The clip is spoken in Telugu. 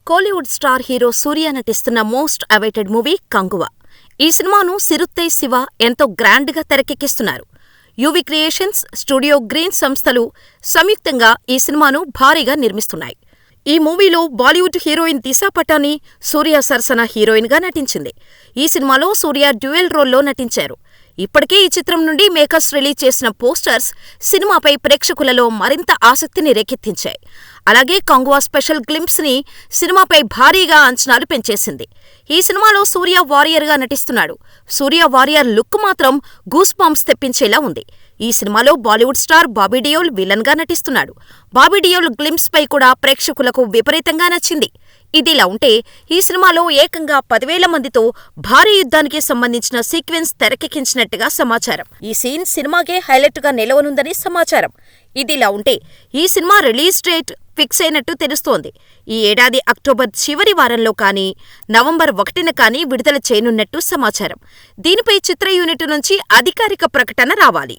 కోలీవుడ్ స్టార్ హీరో సూర్య నటిస్తున్న మోస్ట్ అవైటెడ్ మూవీ కంగువా. ఈ సినిమాను సిరుత్తై శివ ఎంతో గ్రాండ్గా తెరకెక్కిస్తున్నారు. యువి క్రియేషన్స్, స్టూడియో గ్రీన్ సంస్థలు సంయుక్తంగా ఈ సినిమాను భారీగా నిర్మిస్తున్నాయి. ఈ మూవీలో బాలీవుడ్ హీరోయిన్ దిశా పటాని సూర్య సరసన హీరోయిన్గా నటించింది. ఈ సినిమాలో సూర్య డ్యూయల్ రోల్లో నటించారు. ఇప్పటికే ఈ చిత్రం నుండి మేకర్స్ రిలీజ్ చేసిన పోస్టర్స్ సినిమాపై ప్రేక్షకులలో మరింత ఆసక్తిని రేకెత్తించాయి. అలాగే కంగువా స్పెషల్ గ్లింప్స్ ని సినిమాపై భారీగా అంచనాలు పెంచేసింది. ఈ సినిమాలో సూర్య వారియర్గా నటిస్తున్నాడు. సూర్య వారియర్ లుక్ మాత్రం గూస్ బంప్స్ తెప్పించేలా ఉంది. ఈ సినిమాలో బాలీవుడ్ స్టార్ బాబీ డియోల్ విలన్గా నటిస్తున్నాడు. బాబీ డియోల్ గ్లింప్స్ పై కూడా ప్రేక్షకులకు విపరీతంగా నచ్చింది. ఇదిలా ఉంటే ఈ సినిమాలో ఏకంగా 10,000 మందితో భారీ యుద్ధానికి సంబంధించిన సీక్వెన్స్ తెరకెక్కించినట్టుగా సమాచారం. ఈ సీన్ సినిమాకే హైలైట్ గా నిలవనుందని సమాచారం. ఇదిలా ఉంటే ఈ సినిమా రిలీజ్ డేట్ ఫిక్స్ అయినట్టు తెలుస్తోంది. ఈ ఏడాది అక్టోబర్ చివరి వారంలో కానీ, నవంబర్ 1న కానీ విడుదల చేయనున్నట్టు సమాచారం. దీనిపై చిత్ర యూనిట్ నుంచి అధికారిక ప్రకటన రావాలి.